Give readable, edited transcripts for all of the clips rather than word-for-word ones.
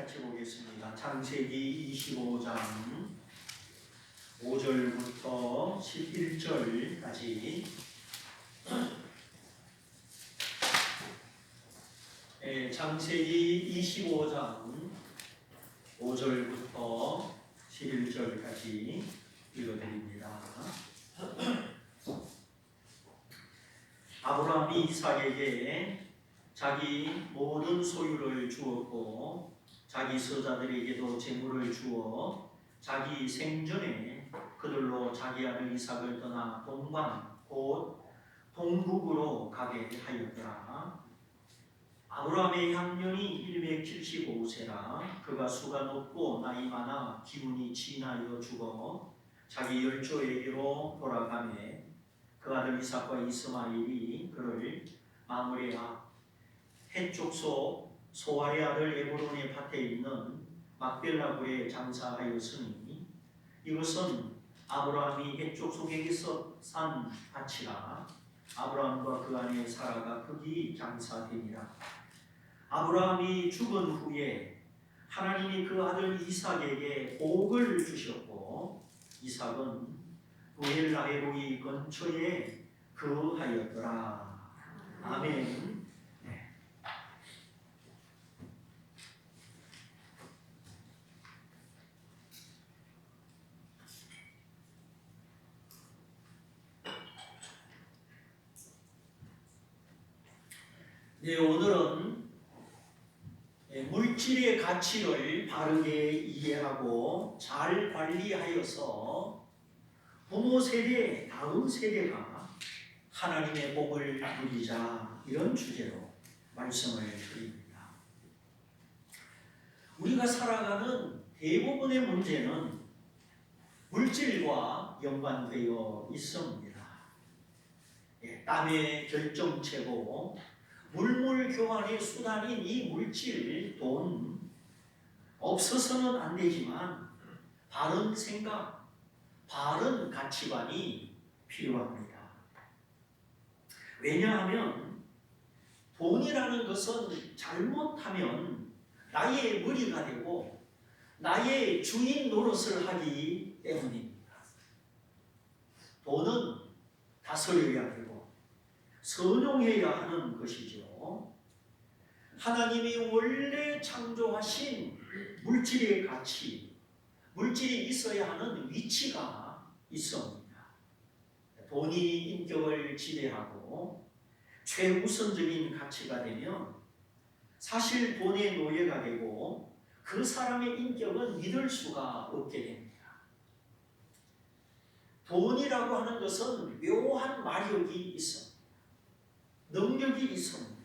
같이 보겠습니다. 창세기 25장 5절부터 11절까지 창세기 25장 5절부터 11절까지 읽어드립니다. 아브라함이 이삭에게 자기 모든 소유를 주었고 자기 서자들에게도 재물을 주어 자기 생전에 그들로 자기 아들 이삭을 떠나 동방 곧 동국으로 가게 하였더라. 아브라함의 향년이 175세라. 그가 수가 높고 나이 많아 기운이 지나여 죽어 자기 열조에게로 돌아가매 그 아들 이삭과 이스마엘이 그를 마므레아 헷족소 소알의 아들 에브론의 밭에 있는 막벨라굴에 장사하였으니 이것은 아브라함이 헷족 속에서 산 밭이라. 아브라함과 그 아내 사라가 거기 장사되니라. 아브라함이 죽은 후에 하나님이 그 아들 이삭에게 복을 주셨고 이삭은 부엘라헤로이 근처에 거하였더라. 아멘. 네, 오늘은 물질의 가치를 바르게 이해하고 잘 관리하여서 부모 세대, 다음 세대가 하나님의 복을 누리자, 이런 주제로 말씀을 드립니다. 우리가 살아가는 대부분의 문제는 물질과 연관되어 있습니다. 땀의 결정체고 물물 교환의 수단인 이 물질, 돈, 없어서는 안 되지만 바른 생각, 바른 가치관이 필요합니다. 왜냐하면 돈이라는 것은 잘못하면 나의 머리가 되고 나의 주인 노릇을 하기 때문입니다. 돈은 다스려야 되고 선용해야 하는 것이죠. 하나님이 원래 창조하신 물질의 가치, 물질이 있어야 하는 위치가 있습니다. 돈이 인격을 지배하고 최우선적인 가치가 되면 사실 돈의 노예가 되고 그 사람의 인격은 믿을 수가 없게 됩니다. 돈이라고 하는 것은 묘한 마력이 있습니다. 능력이 있습니다.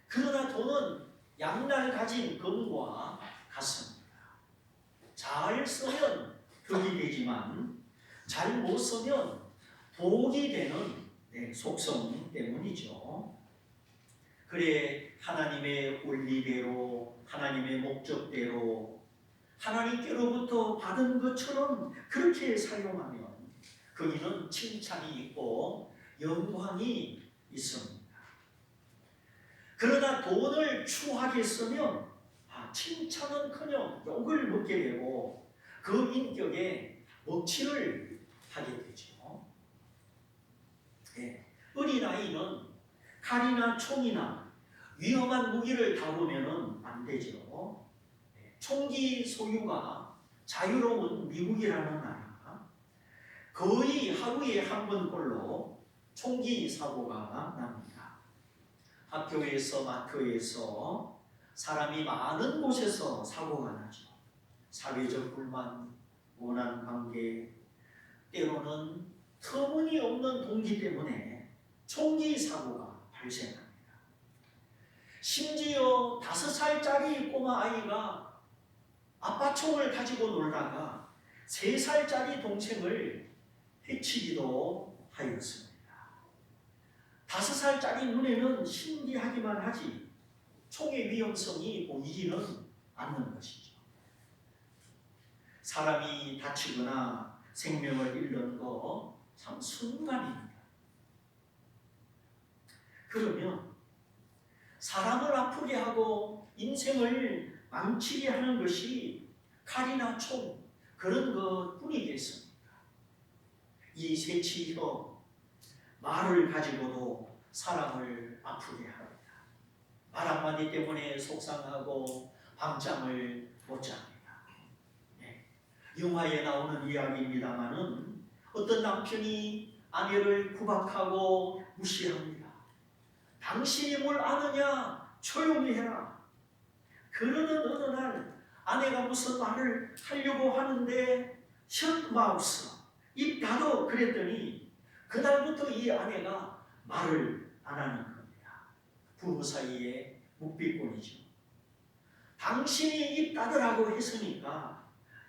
그러나 돈은 양날 가진 금과 같습니다. 잘 쓰면 덕이 되지만 잘 못 쓰면 복이 되는 속성 때문이죠. 그래 하나님의 원리대로 하나님의 목적대로 하나님께로부터 받은 것처럼 그렇게 사용하면 거기는 칭찬이 있고 영광이 있습니다. 그러나 돈을 추하게 쓰면 칭찬은커녕 욕을 먹게 되고 그 인격에 먹칠을 하게 되죠. 어린아이는 칼이나 총이나 위험한 무기를 다루면 안 되죠. 총기 소유가 자유로운 미국이라는 나라, 거의 하루에 한 번꼴로 총기 사고가 납니다. 학교에서 마트에서 사람이 많은 곳에서 사고가 나죠. 사회적 불만, 원한 관계, 때로는 터무니없는 동기 때문에 총기 사고가 발생합니다. 심지어 5살짜리 꼬마 아이가 아빠 총을 가지고 놀다가 3살짜리 동생을 해치기도 하였습니다. 5살짜리 눈에는 신기하기만 하지 총의 위험성이 보이지는 않는 것이죠. 사람이 다치거나 생명을 잃는 거 참 순간입니다. 그러면 사람을 아프게 하고 인생을 망치게 하는 것이 칼이나 총 그런 것뿐이겠습니까? 이 새치혀 말을 가지고도 사람을 아프게 합니다. 말 한마디 때문에 속상하고 밤잠을 못 잡니다. 네. 영화에 나오는 이야기입니다마는 어떤 남편이 아내를 구박하고 무시합니다. 당신이 뭘 아느냐? 조용히 해라. 그러는 어느 날 아내가 무슨 말을 하려고 하는데 셧마우스 입 닫어 그랬더니 그날부터 이 아내가 말을 안 하는 겁니다. 부부 사이에 묵비꾼이죠. 당신이 입 닫으라고 했으니까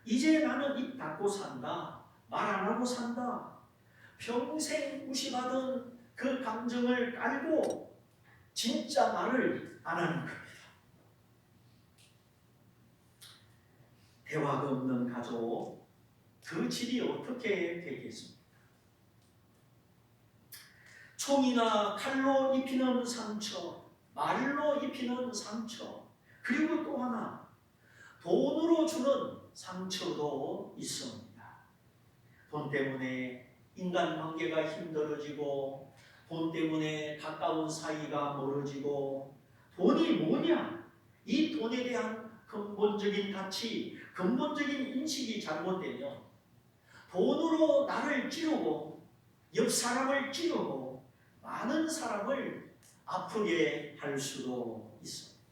이제 나는 입 닫고 산다. 말 안 하고 산다. 평생 무시받은 그 감정을 깔고 진짜 말을 안 하는 겁니다. 대화가 없는 가족, 그 집이 어떻게 되겠습니까? 총이나 칼로 입히는 상처, 말로 입히는 상처, 그리고 또 하나 돈으로 주는 상처도 있습니다. 돈 때문에 인간관계가 힘들어지고 돈 때문에 가까운 사이가 멀어지고 돈이 뭐냐? 이 돈에 대한 근본적인 가치, 근본적인 인식이 잘못되면 돈으로 나를 찌르고 옆 사람을 찌르고 많은 사람을 아프게 할 수도 있습니다.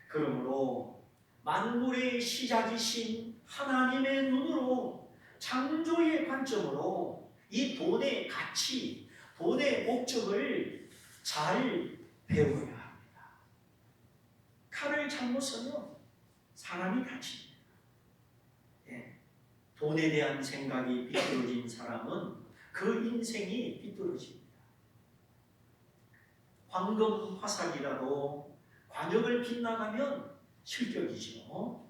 그러므로 만물의 시작이신 하나님의 눈으로 창조의 관점으로 이 돈의 가치, 돈의 목적을 잘 배워야 합니다. 칼을 잘못 쓰면 사람이 다칩니다. 돈에 대한 생각이 비뚤어진 사람은 그 인생이 비뚤어집니다. 황금 화살이라도 관역을 빗나가면 실격이죠.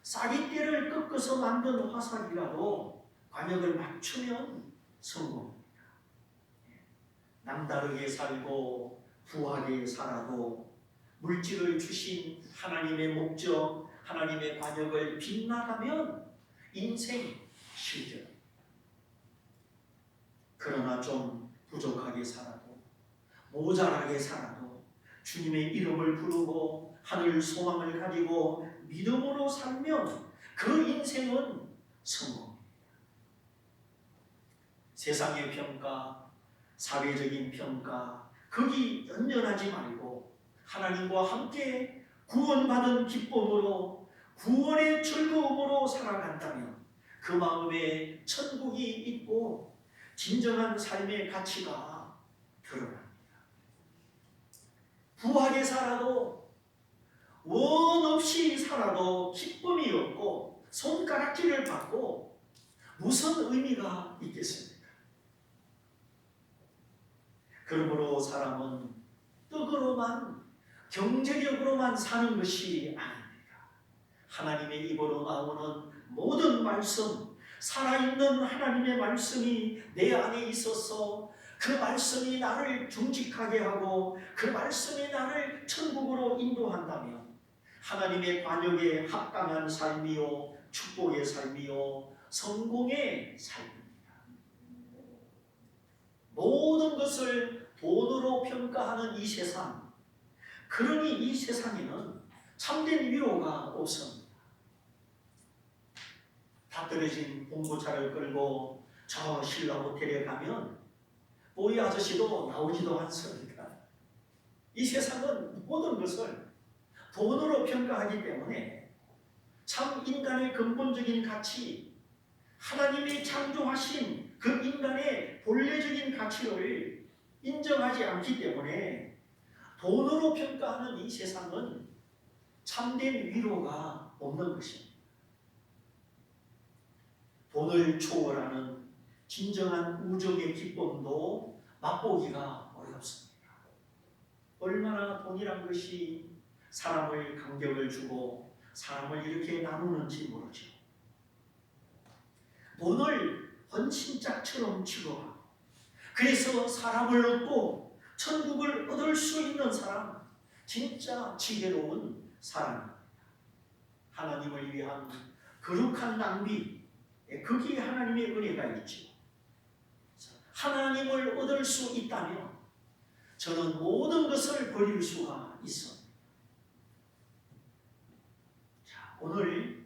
쌀이대를 꺾어서 만든 화살이라도 관역을 맞추면 성공입니다. 남다르게 살고 부하게 살아도 물질을 주신 하나님의 목적, 하나님의 관역을 빗나가면 인생 실격. 그러나 좀 부족하게 살아도 모자라게 살아도 주님의 이름을 부르고 하늘 소망을 가지고 믿음으로 살면 그 인생은 성공입니다. 세상의 평가, 사회적인 평가 거기 연연하지 말고 하나님과 함께 구원받은 기쁨으로 구원의 즐거움으로 살아간다면 그 마음에 천국이 있고 진정한 삶의 가치가 드러납니다. 부하게 살아도 원 없이 살아도 기쁨이 없고 손가락질을 받고 무슨 의미가 있겠습니까? 그러므로 사람은 떡으로만 경제력으로만 사는 것이 아닙니다. 하나님의 입으로 나오는 모든 말씀, 살아있는 하나님의 말씀이 내 안에 있어서 그 말씀이 나를 정직하게 하고 그 말씀이 나를 천국으로 인도한다면 하나님의 관역에 합당한 삶이요 축복의 삶이요 성공의 삶입니다. 모든 것을 돈으로 평가하는 이 세상, 그러니 이 세상에는 참된 위로가 없습니다. 다 떨어진 봉고차를 끌고 저 신라 호텔에 가면 보이 아저씨도 나오지도 않습니다. 이 세상은 모든 것을 돈으로 평가하기 때문에 참 인간의 근본적인 가치, 하나님이 창조하신 그 인간의 본래적인 가치를 인정하지 않기 때문에 돈으로 평가하는 이 세상은 참된 위로가 없는 것입니다. 돈을 초월하는 진정한 우정의 기쁨도 맛보기가 어렵습니다. 얼마나 돈이란 것이 사람을 간격을 주고 사람을 이렇게 나누는지 모르죠. 돈을 헌신짝처럼 취급하고 그래서 사람을 얻고 천국을 얻을 수 있는 사람, 진짜 지혜로운 사람입니다. 하나님을 위한 거룩한 낭비, 거기에 하나님의 은혜가 있죠. 하나님을 얻을 수 있다면 저는 모든 것을 버릴 수가 있습니다. 자, 오늘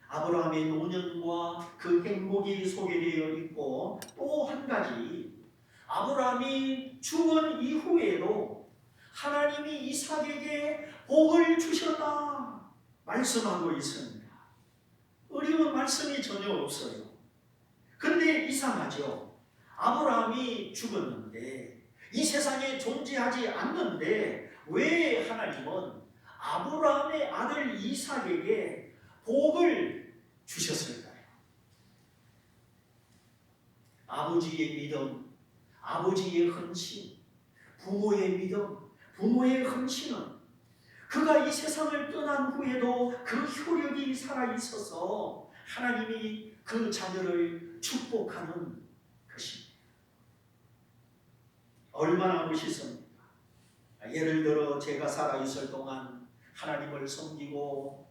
아브라함의 노년과 그 행복이 소개되어 있고, 또 한 가지, 아브라함이 죽은 이후에도 하나님이 이삭에게 복을 주셨다 말씀하고 있습니다. 어려운 말씀이 전혀 없어요. 그런데 이상하죠. 아브라함이 죽었는데, 이 세상에 존재하지 않는데 왜 하나님은 아브라함의 아들 이삭에게 복을 주셨을까요? 아버지의 믿음, 아버지의 헌신, 부모의 믿음, 부모의 헌신은 그가 이 세상을 떠난 후에도 그 효력이 살아있어서 하나님이 그 자녀를 축복하는 것입니다. 얼마나 멋있습니까? 예를 들어 제가 살아있을 동안 하나님을 섬기고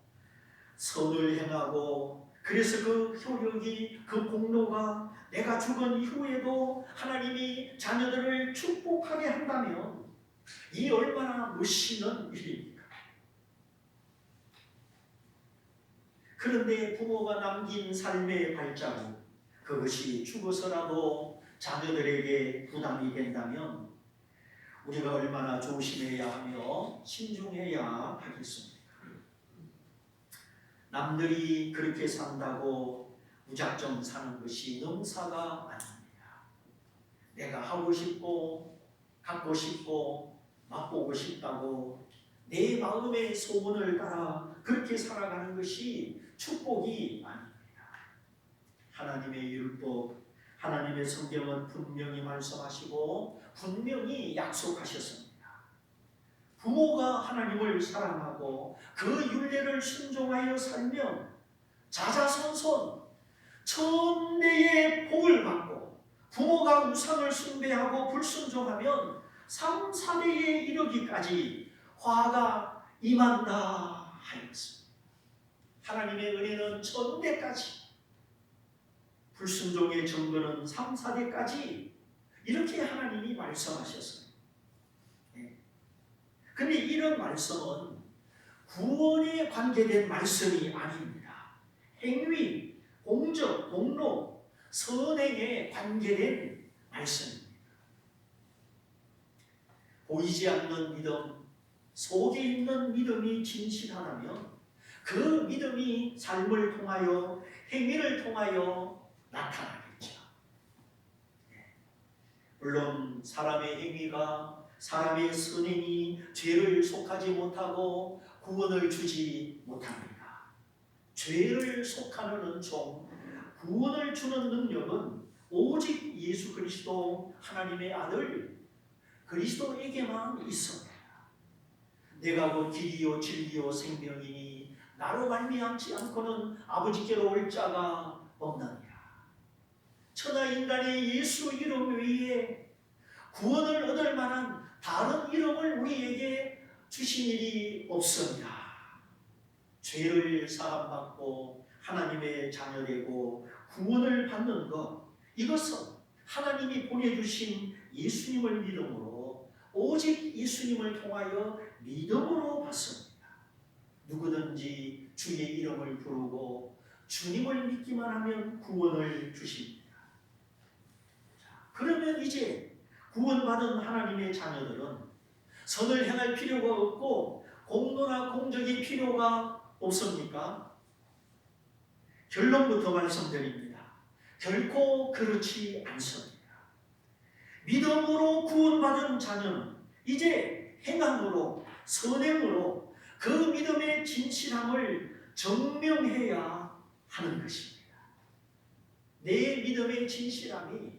선을 행하고, 그래서 그 효력이, 그 공로가 내가 죽은 이후에도 하나님이 자녀들을 축복하게 한다면 이 얼마나 멋있는 일입니까? 그런데 부모가 남긴 삶의 발자국, 그것이 죽어서라도 자녀들에게 부담이 된다면 우리가 얼마나 조심해야 하며 신중해야 하겠습니까? 남들이 그렇게 산다고 무작정 사는 것이 능사가 아닙니다. 내가 하고 싶고 갖고 싶고 맛보고 싶다고 내 마음의 소원을 따라 그렇게 살아가는 것이 축복이 아닙니다. 하나님의 율법, 하나님의 성경은 분명히 말씀하시고 분명히 약속하셨습니다. 부모가 하나님을 사랑하고 그 율례를 순종하여 살면 자자손손 천대의 복을 받고, 부모가 우상을 숭배하고 불순종하면 3, 4대에 이르기까지 화가 임한다 하였습니다. 하나님의 은혜는 천대까지, 불순종의 증거는 3, 4대까지 이렇게 하나님이 말씀하셨어요. 그런데 이런 말씀은 구원에 관계된 말씀이 아닙니다. 행위, 공적, 공로, 선행에 관계된 말씀입니다. 보이지 않는 믿음, 속에 있는 믿음이 진실하다면 그 믿음이 삶을 통하여, 행위를 통하여 나타나겠죠. 물론 사람의 행위가, 사람의 선행이 죄를 속하지 못하고 구원을 주지 못합니다. 죄를 속하는 은총, 구원을 주는 능력은 오직 예수 그리스도 하나님의 아들 그리스도에게만 있습니다. 내가 곧 길이요 진리요 생명이니 나로 말미암지 않고는 아버지께로 올 자가 없느니라. 천하 인간의 예수 이름 외에 구원을 얻을 만한 다른 이름을 우리에게 주신 일이 없습니다. 죄를 사함받고 하나님의 자녀되고 구원을 받는 것, 이것은 하나님이 보내주신 예수님을 믿음으로, 오직 예수님을 통하여 믿음으로 받습니다. 누구든지 주의 이름을 부르고 주님을 믿기만 하면 구원을 주십니다. 그러면 이제 구원받은 하나님의 자녀들은 선을 행할 필요가 없고 공로나 공적이 필요가 없습니까? 결론부터 말씀드립니다. 결코 그렇지 않습니다. 믿음으로 구원받은 자녀는 이제 행함으로, 선행으로 그 믿음의 진실함을 증명해야 하는 것입니다. 내 믿음의 진실함이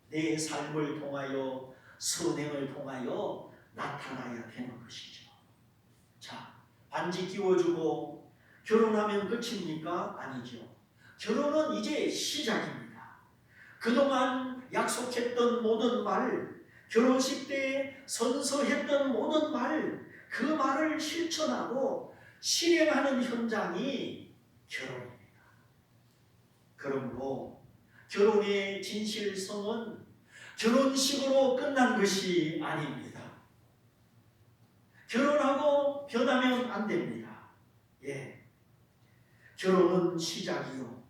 내 삶을 통하여, 선행을 통하여 나타나야 되는 것이죠. 자, 반지 끼워주고 결혼하면 끝입니까? 아니죠. 결혼은 이제 시작입니다. 그동안 약속했던 모든 말, 결혼식 때 선서했던 모든 말, 그 말을 실천하고 실행하는 현장이 결혼입니다. 그러므로 결혼의 진실성은 결혼식으로 끝난 것이 아닙니다. 결혼하고 변하면 안 됩니다. 결혼은 시작이요.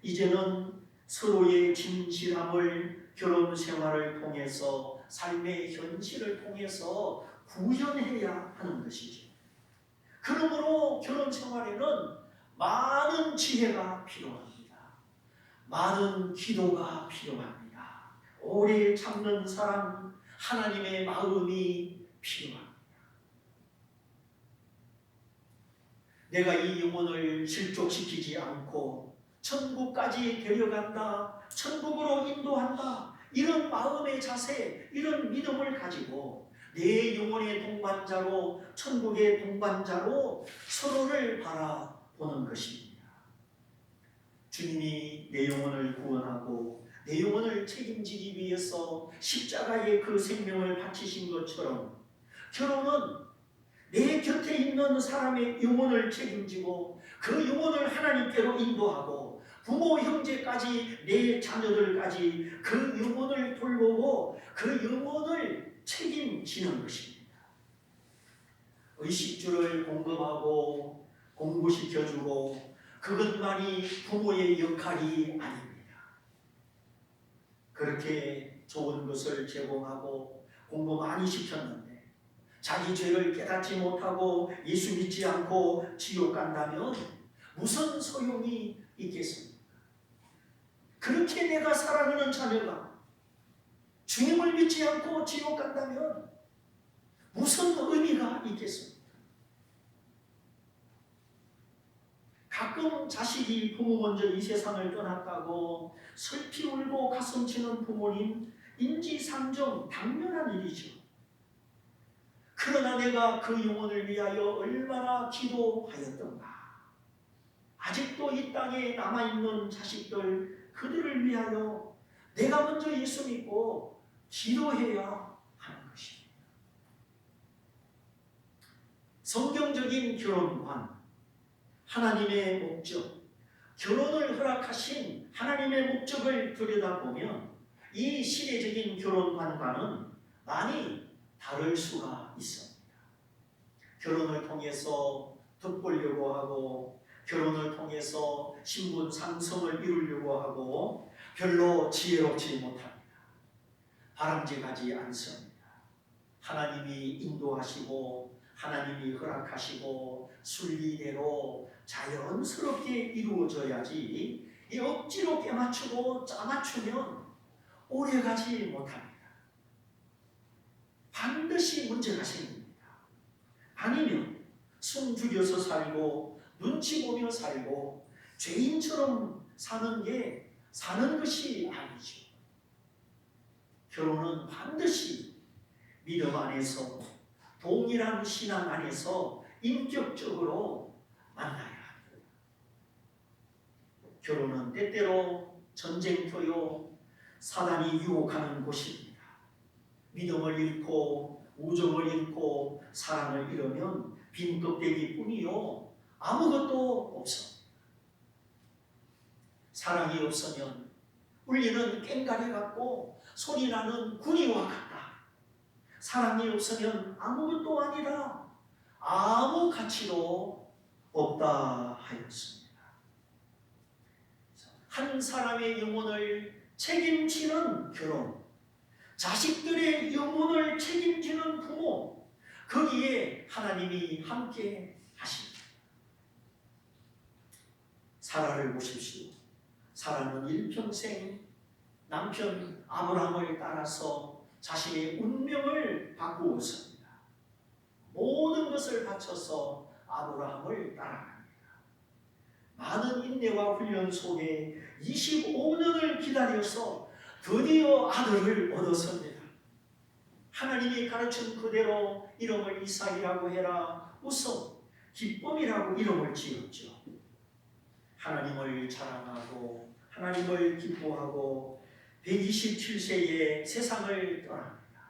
이제는 서로의 진실함을 결혼 생활을 통해서, 삶의 현실을 통해서 구현해야 하는 것이죠. 그러므로 결혼 생활에는 많은 지혜가 필요합니다. 많은 기도가 필요합니다. 오래 참는 사랑, 하나님의 마음이 필요합니다. 내가 이 영혼을 실족시키지 않고 천국까지 데려간다, 천국으로 인도한다, 이런 마음의 자세, 이런 믿음을 가지고 내 영혼의 동반자로, 천국의 동반자로 서로를 바라보는 것입니다. 주님이 내 영혼을 구원하고 내 영혼을 책임지기 위해서 십자가의 그 생명을 바치신 것처럼, 결혼은 내 곁에 있는 사람의 영혼을 책임지고 그 영혼을 하나님께로 인도하고 부모, 형제까지, 내 자녀들까지 그 영혼을 돌보고 그 영혼을 책임지는 것입니다. 의식주를 공급하고 공부시켜주고 그것만이 부모의 역할이 아닙니다. 그렇게 좋은 것을 제공하고 공부 많이 시켰는데 자기 죄를 깨닫지 못하고 예수 믿지 않고 지옥 간다면 무슨 소용이 있겠습니까? 그렇게 내가 사랑하는 자녀가 주님을 믿지 않고 지옥 간다면 무슨 의미가 있겠습니까? 가끔 자식이 부모 먼저 이 세상을 떠났다고 슬피 울고 가슴 치는 부모님, 인지상정 당연한 일이죠. 그러나 내가 그 영혼을 위하여 얼마나 기도하였던가. 아직도 이 땅에 남아있는 자식들, 그들을 위하여 내가 먼저 예수 믿고 기도해야 하는 것입니다. 성경적인 결혼관, 하나님의 목적, 결혼을 허락하신 하나님의 목적을 들여다보면 이 시대적인 결혼관과는 많이 다를 수가 있습니다. 결혼을 통해서 돋보려고 하고 결혼을 통해서 신분 상승을 이루려고 하고 별로 지혜롭지 못합니다. 바람직하지 않습니다. 하나님이 인도하시고 하나님이 허락하시고 순리대로 자연스럽게 이루어져야지 이 억지로 깨맞추고 짜맞추면 오래가지 못합니다. 반드시 문제가 생깁니다. 아니면 숨죽여서 살고 눈치 보며 살고 죄인처럼 사는 게 사는 것이 아니죠. 결혼은 반드시 믿음 안에서, 동일한 신앙 안에서 인격적으로 만나야 합니다. 결혼은 때때로 전쟁터요, 사단이 유혹하는 곳입니다. 믿음을 잃고 우정을 잃고 사랑을 잃으면 빈 껍데기뿐이요 아무것도 없습니다. 사랑이 없으면 울리는 꽹가리 같고 소리나는 구리와 같다. 사랑이 없으면 아무것도 아니라 아무 가치도 없다 하였습니다. 한 사람의 영혼을 책임지는 결혼, 자식들의 영혼을 책임지는 부모, 거기에 하나님이 함께 하십니다. 사라를 보십시오. 사라는 일평생 남편 아브라함을 따라서 자신의 운명을 바꾸었습니다. 모든 것을 바쳐서 아브라함을 따라갑니다. 많은 인내와 훈련 속에 25년을 기다려서 드디어 아들을 얻었습니다. 하나님이 가르친 그대로 이름을 이삭이라고 해라. 웃음, 기쁨이라고 이름을 지었죠. 하나님을 자랑하고 하나님을 기뻐하고 127세에 세상을 떠납니다.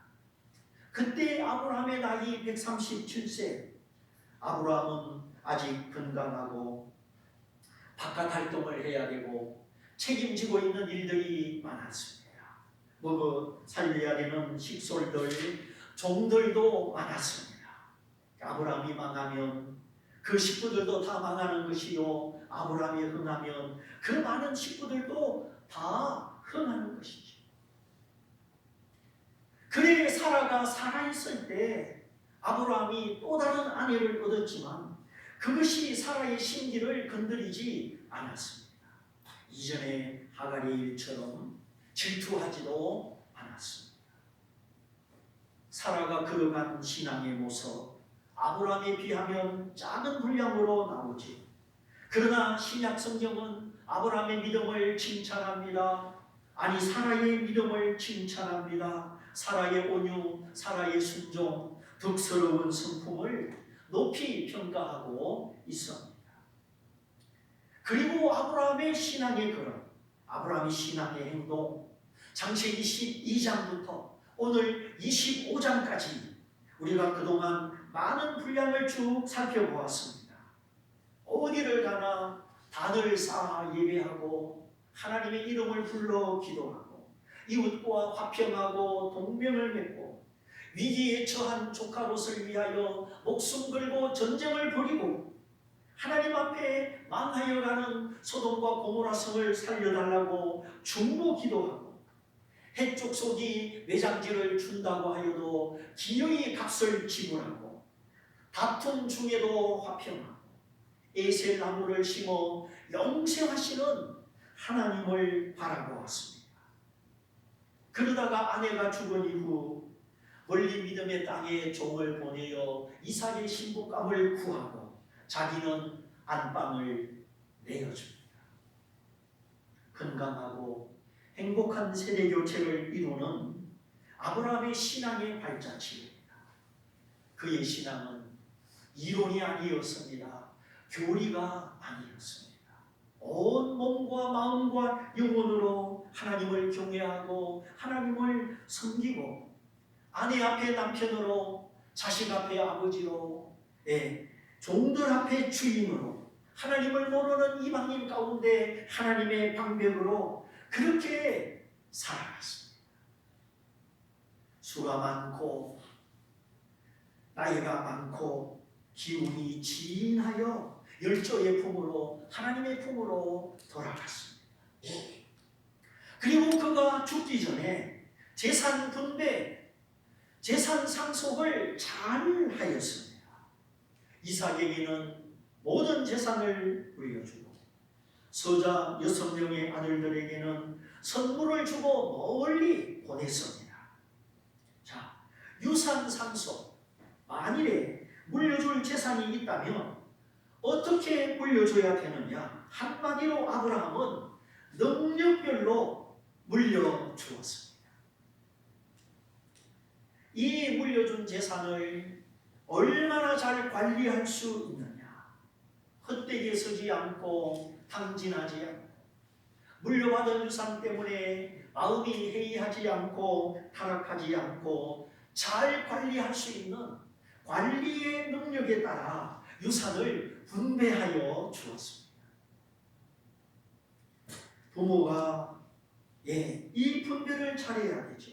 그때 아브라함의 나이 137세. 아브라함은 아직 건강하고 바깥 활동을 해야 되고 책임지고 있는 일들이 많았습니다. 먹어 살려야 되는 식솔들, 종들도 많았습니다. 아브라함이 망하면 그 식구들도 다 망하는 것이요, 아브라함이 흥하면 그 많은 식구들도 다 흥하는 것이죠. 그래 사라가 살아있을 때 아브라함이 또 다른 아내를 얻었지만 그것이 사라의 심기를 건드리지 않았습니다. 이전에 하갈의 일처럼 질투하지도 않았습니다. 사라가 걸어간 신앙의 모습, 아브라함에 비하면 작은 분량으로 나오지. 그러나 신약 성경은 아브라함의 믿음을 칭찬합니다. 아니, 사라의 믿음을 칭찬합니다. 사라의 온유, 사라의 순종, 덕스러운 성품을 높이 평가하고 있습니다. 그리고 아브라함의 신앙의 걸음, 아브라함의 신앙의 행동, 창세기 12장부터 오늘 25장까지 우리가 그동안 많은 분량을 쭉 살펴보았습니다. 어디를 가나 단을 쌓아 예배하고 하나님의 이름을 불러 기도하고 이웃과 화평하고 동맹을 맺고 위기에 처한 조카 롯을 위하여 목숨 걸고 전쟁을 벌이고 하나님 앞에 망하여 가는 소돔과 고모라 성을 살려달라고 중보 기도하고 해족속이 외장지를 준다고 하여도 기어이 값을 지불하고 다툼 중에도 화평하고 에셀 나무를 심어 영생하시는 하나님을 바라보았습니다. 그러다가 아내가 죽은 이후 멀리 믿음의 땅에 종을 보내어 이삭의 신부감을 구하고 자기는 안방을 내어줍니다. 건강하고 행복한 세대교체를 이루는 아브라함의 신앙의 발자취입니다. 그의 신앙은 이론이 아니었습니다. 교리가 아니었습니다. 온 몸과 마음과 영혼으로 하나님을 경외하고 하나님을 섬기고 아내 앞에 남편으로, 자식 앞에 아버지로, 종들 앞에 주인으로, 하나님을 모르는 이방인 가운데 하나님의 방백으로 그렇게 살아갔습니다. 수가 많고 나이가 많고 기운이 진하여 열조의 품으로, 하나님의 품으로 돌아갔습니다. 그리고 그가 죽기 전에 재산 분배, 재산 상속을 잘 하였습니다. 이삭에게는 모든 재산을 물려주고 서자 6명의 아들들에게는 선물을 주고 멀리 보냈습니다. 자, 유산 상속, 만일에 물려줄 재산이 있다면 어떻게 물려줘야 되느냐? 한마디로 아브라함은 능력별로 물려주었습니다. 이 물려준 재산을 얼마나 잘 관리할 수 있느냐? 헛되게 쓰지 않고 탕진하지 않고 물려받은 유산 때문에 마음이 해이하지 않고 타락하지 않고 잘 관리할 수 있는 관리의 능력에 따라 유산을 분배하여 주었습니다. 부모가 이 분배를 잘해야 되죠.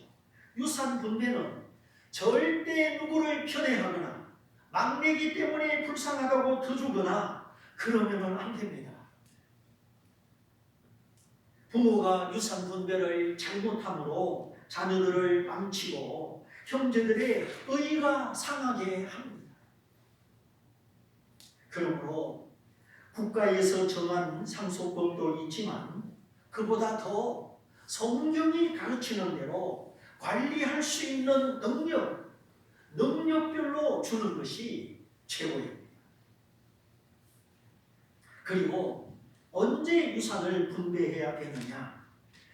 유산 분배는 절대 누구를 편애하거나 막내기 때문에 불쌍하다고 더 주거나 그러면 안 됩니다. 부모가 유산 분배를 잘못함으로 자녀들을 망치고 형제들의 의가 상하게 합니다. 그러므로 국가에서 정한 상속법도 있지만 그보다 더 성경이 가르치는 대로 관리할 수 있는 능력별로 주는 것이 최고입니다. 그리고 언제 유산을 분배해야 되느냐?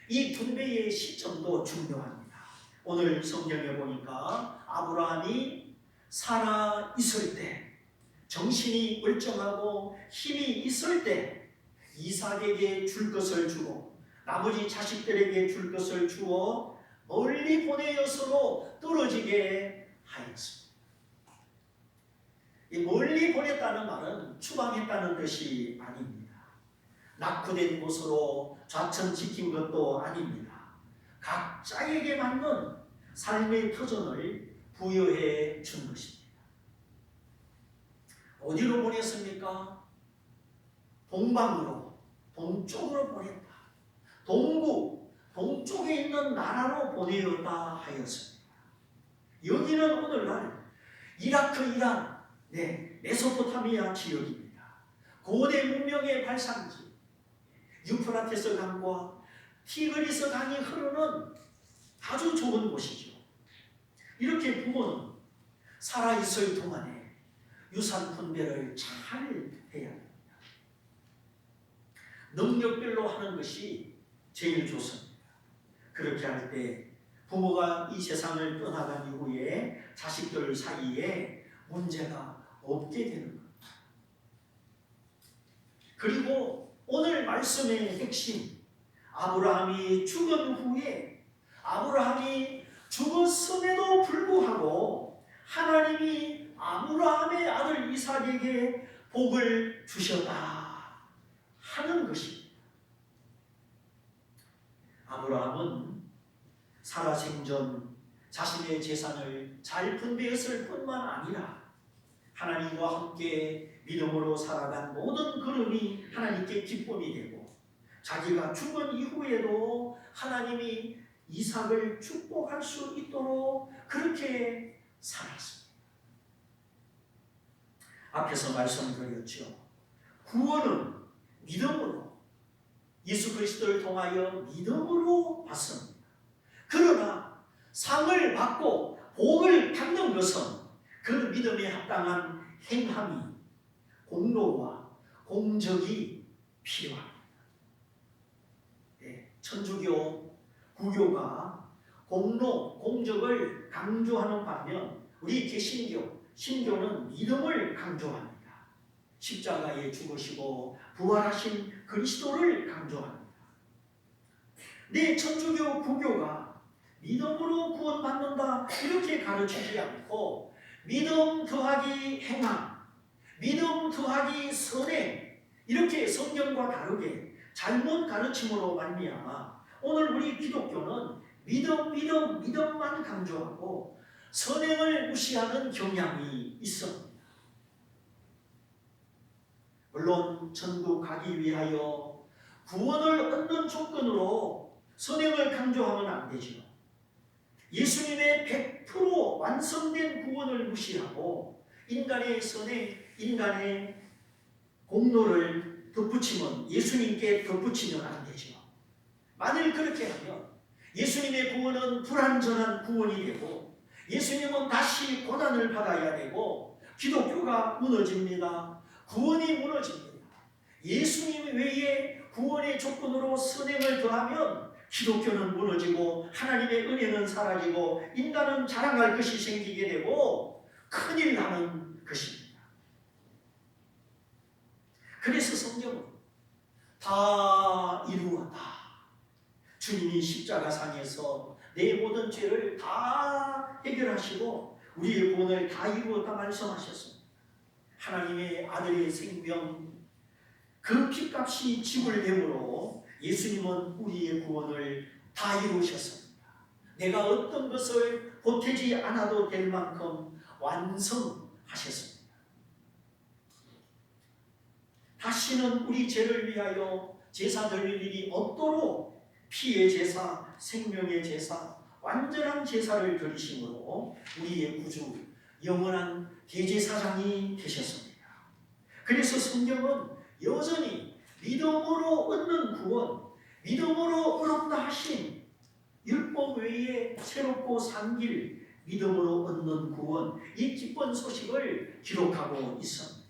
이 분배의 시점도 중요합니다. 오늘 성경에 보니까 아브라함이 살아 있을 때, 정신이 멀쩡하고 힘이 있을 때 이삭에게 줄 것을 주고 나머지 자식들에게 줄 것을 주어 멀리 보내어 서로 떨어지게 하였습니다. 이 멀리 보냈다는 말은 추방했다는 뜻이 아닙니다. 낙후된 곳으로 좌천시킨 것도 아닙니다. 각자에게 맞는 삶의 터전을 부여해 준 것입니다. 어디로 보냈습니까? 동방으로, 동쪽으로 보냈다. 동부, 동쪽에 있는 나라로 보내었다 하였습니다. 여기는 오늘날 이라크, 이란, 메소포타미아 지역입니다. 고대 문명의 발상지, 유프라테스 강과 티그리스 강이 흐르는 아주 좋은 곳이죠. 이렇게 부모는 살아있을 동안에 유산 분배를 잘 해야 합니다. 능력별로 하는 것이 제일 좋습니다. 그렇게 할 때 부모가 이 세상을 떠나간 이후에 자식들 사이에 문제가 없게 되는 겁니다. 그리고 오늘 말씀의 핵심, 아브라함이 죽은 후에 아브라함이 죽었음에도 불구하고 하나님이 아브라함의 아들 이삭에게 복을 주셨다 하는 것입니다. 아브라함은 살아생전 자신의 재산을 잘 분배했을 뿐만 아니라 하나님과 함께 믿음으로 살아간 모든 걸음이 하나님께 기쁨이 되고 자기가 죽은 이후에도 하나님이 이삭을 축복할 수 있도록 그렇게 살았습니다. 앞에서 말씀드렸죠. 구원은 믿음으로, 예수 그리스도를 통하여 믿음으로 받습니다. 그러나 상을 받고 복을 받는 것은 그 믿음에 합당한 행함이, 공로와 공적이 필요합니다. 천주교, 구교가 공로, 공적을 강조하는 반면 우리 개신교, 신교는 믿음을 강조합니다. 십자가에 죽으시고 부활하신 그리스도를 강조합니다. 천주교, 구교가 믿음으로 구원받는다 이렇게 가르치지 않고 믿음 더하기 행함, 믿음 더하기 선행 이렇게 성경과 다르게 잘못 가르침으로 말미암아 오늘 우리 기독교는 믿음만 강조하고 선행을 무시하는 경향이 있습니다. 물론 천국 가기 위하여 구원을 얻는 조건으로 선행을 강조하면 안 되죠. 예수님의 100% 완성된 구원을 무시하고 인간의 선행, 인간의 공로를 덧붙이면, 예수님께 덧붙이면 안 되죠. 만일 그렇게 하면 예수님의 구원은 불완전한 구원이 되고 예수님은 다시 고난을 받아야 되고 기독교가 무너집니다. 구원이 무너집니다. 예수님 외에 구원의 조건으로 선행을 더하면 기독교는 무너지고 하나님의 은혜는 사라지고 인간은 자랑할 것이 생기게 되고 큰일 나는 것입니다. 그래서 성경은 다 이루었다. 주님이 십자가상에서 내 모든 죄를 다 해결하시고 우리의 구원을 다 이루었다 말씀하셨습니다. 하나님의 아들의 생명, 그 피값이 지불됨으로 예수님은 우리의 구원을 다 이루셨습니다. 내가 어떤 것을 보태지 않아도 될 만큼 완성하셨습니다. 다시는 우리 죄를 위하여 제사 드릴 일이 없도록 피의 제사, 생명의 제사, 완전한 제사를 드리심으로 우리의 구주, 영원한 대제사장이 되셨습니다. 그래서 성경은 여전히 믿음으로 얻는 구원, 믿음으로 얻었다 하신 율법 외에 새롭고 산 길, 믿음으로 얻는 구원, 이 기쁜 소식을 기록하고 있습니다.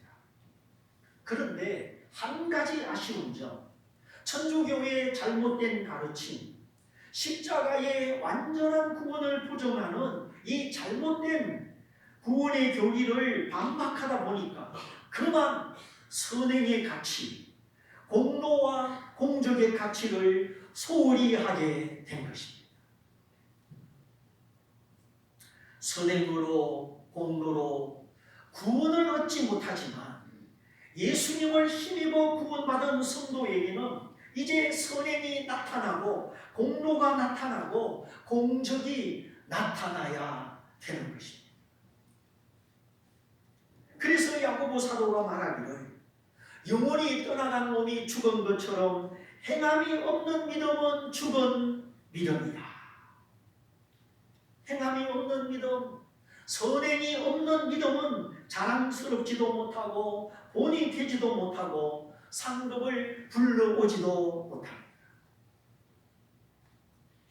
그런데 한 가지 아쉬운 점, 천주교의 잘못된 가르침, 십자가의 완전한 구원을 부정하는 이 잘못된 구원의 교리를 반박하다 보니까 그만 선행의 가치, 공로와 공적의 가치를 소홀히 하게 된 것입니다. 선행으로 공로로 구원을 얻지 못하지만 예수님을 힘입어 구원받은 성도에게는 이제 선행이 나타나고 공로가 나타나고 공적이 나타나야 되는 것입니다. 그래서 야고보 사도가 말하기를 영원히 떠나간 몸이 죽은 것처럼 행함이 없는 믿음은 죽은 믿음이다. 행함이 없는 믿음, 선행이 없는 믿음은 자랑스럽지도 못하고 본이 되지도 못하고 상급을 불러오지도 못합니다.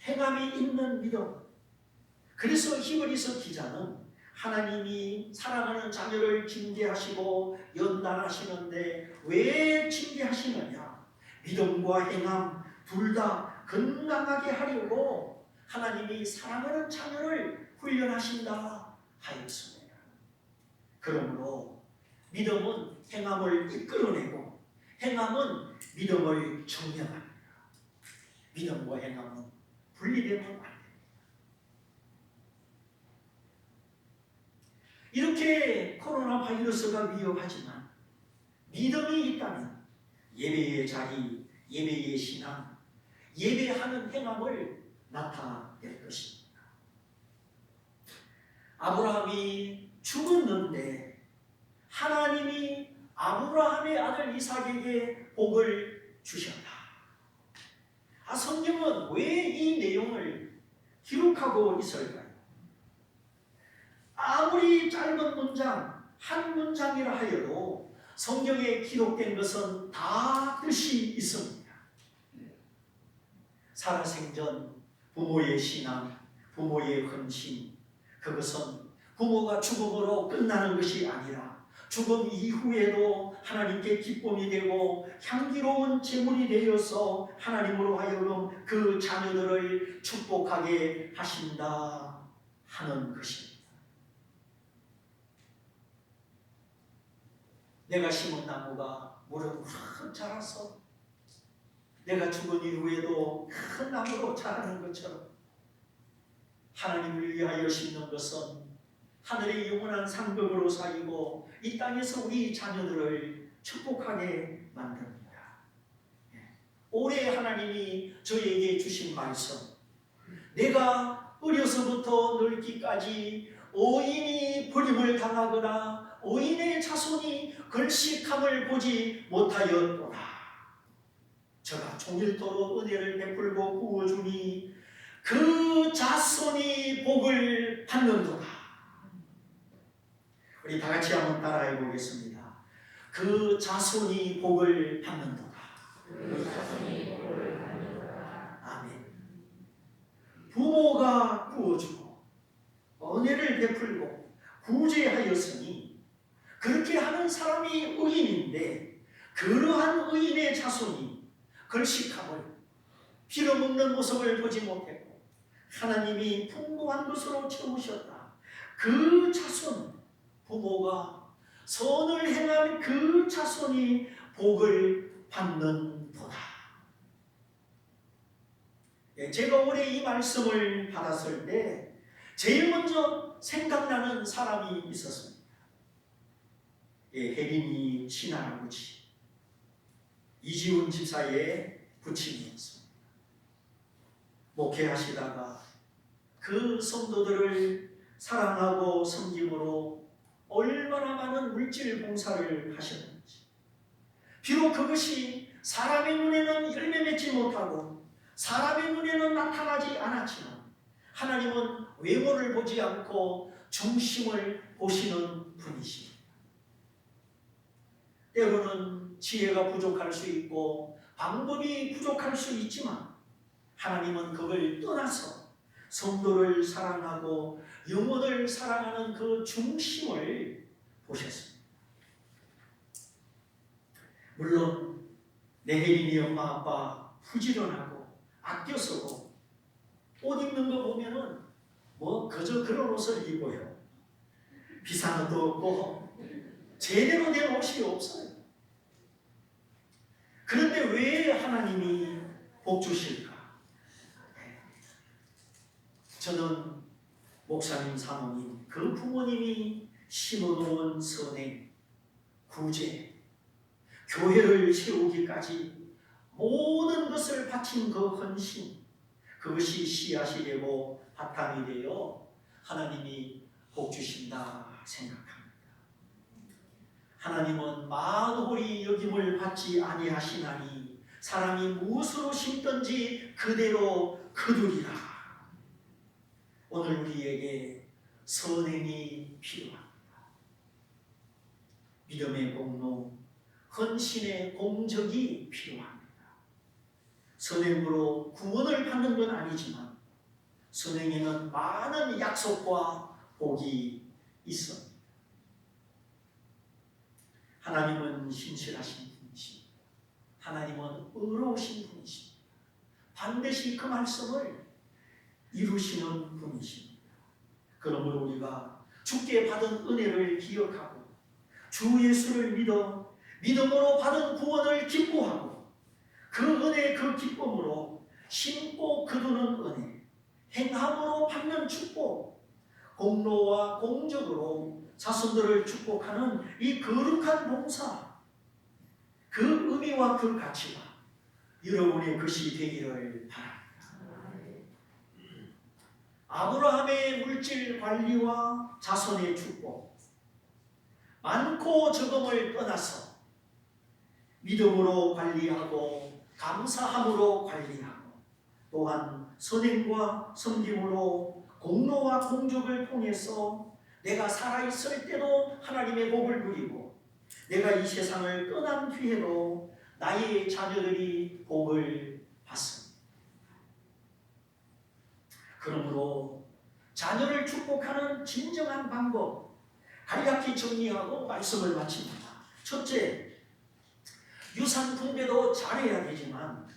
행함이 있는 믿음. 그래서 히브리서 기자는 하나님이 사랑하는 자녀를 징계하시고 연단하시는데 왜 징계하시느냐? 믿음과 행함 둘 다 건강하게 하려고 하나님이 사랑하는 자녀를 훈련하신다 하였습니다. 그러므로 믿음은 행함을 이끌어내고 행함은 믿음을 증명합니다. 믿음과 행함은 분리되면 안 됩니다. 이렇게 코로나 바이러스가 위협하지만 믿음이 있다면 예배의 자리, 예배의 신앙, 예배하는 행함을 나타낼 것입니다. 아브라함이 죽었는데 하나님이 아브라함의 아들 이삭에게 복을 주셨다. 성경은 왜 이 내용을 기록하고 있을까요? 아무리 짧은 문장, 한 문장이라 하여도 성경에 기록된 것은 다 뜻이 있습니다. 살아생전 부모의 신앙, 부모의 헌신, 그것은 부모가 죽음으로 끝나는 것이 아니라 죽음 이후에도 하나님께 기쁨이 되고 향기로운 제물이 되어서 하나님으로 하여금 그 자녀들을 축복하게 하신다 하는 것입니다. 내가 심은 나무가 무럭무럭 자라서 내가 죽은 이후에도 큰 나무로 자라는 것처럼 하나님을 위하여 심는 것은 하늘의 영원한 상급으로 쌓이고 이 땅에서 우리 자녀들을 축복하게 만듭니다. 올해 하나님이 저에게 주신 말씀, 내가 어려서부터 늙기까지 어인이 버림을 당하거나 어인의 자손이 걸식함을 보지 못하였도다. 저가 종일토록 은혜를 베풀고 구워주니 그 자손이 복을 받는도다. 우리 다 같이 한번 따라해 보겠습니다. 그 자손이 복을 받는도다. 아멘. 부모가 구워주고 은혜를 베풀고 구제하였으니 그렇게 하는 사람이 의인인데 그러한 의인의 자손이 걸식함을 빌어먹는 모습을 보지 못했고 하나님이 풍부한 것으로 채우셨다. 그 자손, 부모가 선을 행한 그 자손이 복을 받는도다. 제가 올해 이 말씀을 받았을 때 제일 먼저 생각나는 사람이 있었습니다. 혜린이 친할아버지 이지훈 집사의 부친이었습니다. 목회하시다가 그 성도들을 사랑하고 섬김으로 얼마나 많은 물질 봉사를 하셨는지, 비록 그것이 사람의 눈에는 열매 맺지 못하고 사람의 눈에는 나타나지 않았지만 하나님은 외모를 보지 않고 중심을 보시는 분이십니다. 때로는 지혜가 부족할 수 있고 방법이 부족할 수 있지만 하나님은 그걸 떠나서 성도를 사랑하고 영혼을 사랑하는 그 중심을 보셨습니다. 물론 내 혜린이 엄마 아빠 부지런하고 아껴 쓰고 옷 입는 거 보면은 그저 그런 옷을 입어요. 비싼 옷도 없고 제대로 된 옷이 없어요. 그런데 왜 하나님이 복 주실까? 저는 목사님, 사모님, 그 부모님이 심어놓은 선행, 구제, 교회를 세우기까지 모든 것을 바친 그 헌신, 그것이 씨앗이 되고 바탕이 되어 하나님이 복 주신다 생각합니다. 하나님은 만홀이 여김을 받지 아니하시나니 사람이 무엇으로 심든지 그대로 거두리라. 오늘 우리에게 선행이 필요합니다. 믿음의 공로, 헌신의 공적이 필요합니다. 선행으로 구원을 받는 건 아니지만 선행에는 많은 약속과 복이 있습니다. 하나님은 신실하신 분이십니다. 하나님은 의로우신 분이십니다. 반드시 그 말씀을 이루시는 분이십니다. 그러므로 우리가 주께 받은 은혜를 기억하고 주 예수를 믿어 믿음으로 받은 구원을 기뻐하고 그 은혜 그 기쁨으로 심고 거두는 은혜, 행함으로 받는 축복, 공로와 공적으로 자손들을 축복하는 이 거룩한 봉사, 그 의미와 그 가치가 여러분의 것이 되기를 바랍니다. 아브라함의 물질 관리와 자손의 축복, 많고 적음을 떠나서 믿음으로 관리하고 감사함으로 관리하고 또한 선행과 섬김으로 공로와 공적을 통해서 내가 살아있을 때도 하나님의 복을 누리고 내가 이 세상을 떠난 뒤에도 나의 자녀들이 복을 받습니다. 그러므로 자녀를 축복하는 진정한 방법 간략히 정리하고 말씀을 마칩니다. 첫째, 유산 분배도 잘해야 되지만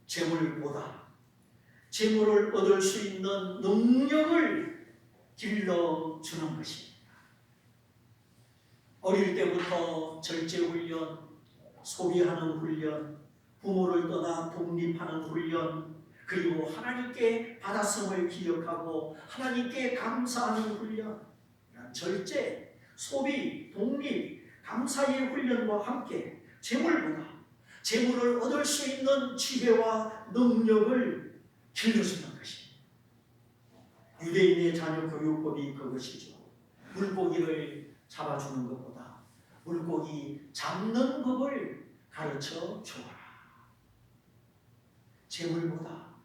재물보다 재물을 얻을 수 있는 능력을 길러주는 것입니다. 어릴 때부터 절제훈련, 소비하는 훈련, 부모를 떠나 독립하는 훈련, 그리고 하나님께 받았음을 기억하고 하나님께 감사하는 훈련, 절제, 소비, 독립, 감사의 훈련과 함께 재물보다 재물을 얻을 수 있는 지혜와 능력을 길러주는 것입니다. 유대인의 자녀 교육법이 그것이죠. 물고기를 잡아주는 것보다 물고기 잡는 법을 가르쳐 주어라. 재물보다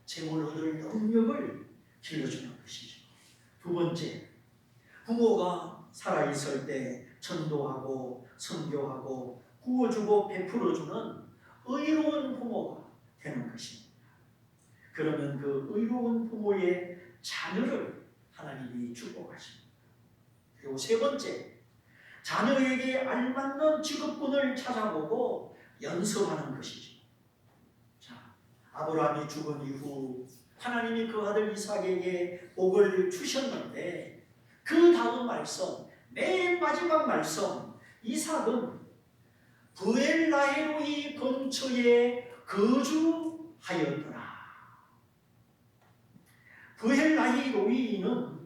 재물 얻을 능력을 길러주는 것이죠. 두 번째, 부모가 살아있을 때 전도하고 선교하고 구워주고 베풀어주는 의로운 부모가 되는 것입니다. 그러면 그 의로운 부모의 자녀를 하나님이 축복하십니다. 그리고 세 번째, 자녀에게 알맞는 직업군을 찾아보고 연습하는 것이죠. 자, 아브라함이 죽은 이후 하나님이 그 아들 이삭에게 복을 주셨는데 그 다음 말씀, 맨 마지막 말씀, 이삭은 브엘라헤로이 근처에 거주하였더라. 브엘라헤로이는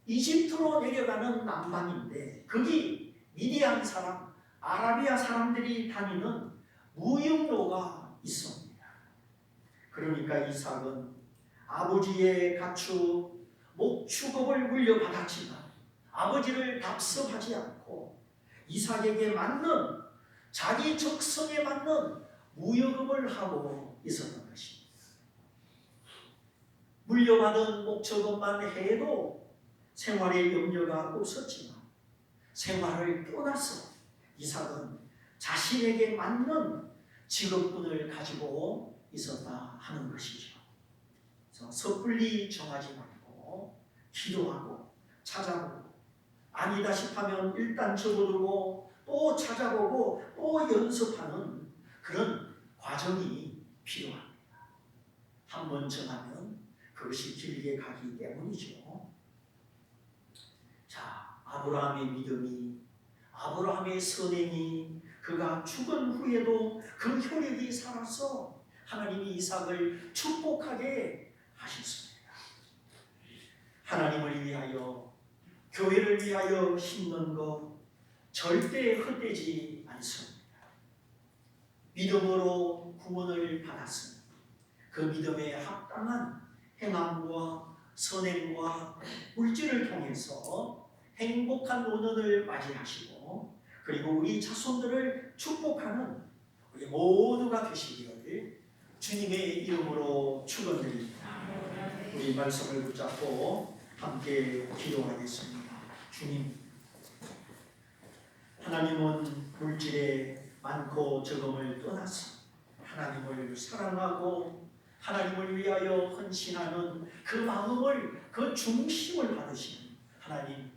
이집트로 내려가는 남방인데 거기 미디안 사람, 아라비아 사람들이 다니는 무역로가 있습니다. 그러니까 이삭은 아버지의 가축, 목축업을 물려받았지만 아버지를 답습하지 않고 이삭에게 맞는 자기 적성에 맞는 무역업을 하고 있었던 것입니다. 물려받은 목적업만 해도 생활에 염려가 없었지만 생활을 떠나서 이삭은 자신에게 맞는 직업군을 가지고 있었다 하는 것이죠. 그래서 섣불리 정하지 말고 기도하고 찾아보고 아니다 싶으면 일단 적어두고 또 찾아보고 또 연습하는 그런 과정이 필요합니다. 한번 정하면 그것이 길게 가기 때문이죠. 자, 아브라함의 믿음이, 아브라함의 선행이 그가 죽은 후에도 그 효력이 살아서 하나님이 이삭을 축복하게 하셨습니다. 하나님을 위하여, 교회를 위하여 힘든 것 절대 헛되지 않습니다. 믿음으로 구원을 받았습니다. 그 믿음에 합당한 행함과 선행과 물질을 통해서 행복한 노년을 맞이하시고, 그리고 우리 자손들을 축복하는 우리 모두가 되시기를 주님의 이름으로 축원드립니다. 우리 말씀을 붙잡고 함께 기도하겠습니다. 주님, 하나님은 물질에 많고 적음을 떠나서 하나님을 사랑하고 하나님을 위하여 헌신하는 그 마음을, 그 중심을 받으시는 하나님,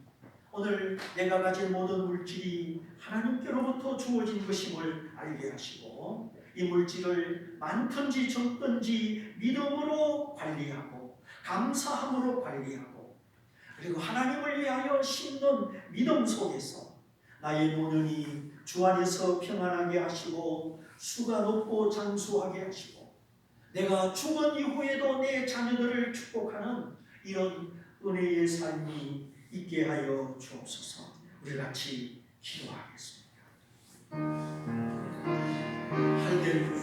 오늘 내가 가진 모든 물질이 하나님께로부터 주어진 것임을 알게 하시고, 이 물질을 많든지 적든지 믿음으로 관리하고 감사함으로 관리하고, 그리고 하나님을 위하여 심는 믿음 속에서 나의 노년이 주 안에서 평안하게 하시고 수가 높고 장수하게 하시고, 내가 죽은 이후에도 내 자녀들을 축복하는 이런 은혜의 삶이 있게 하여 주옵소서. 우리 같이 기도하겠습니다. 할렐루야.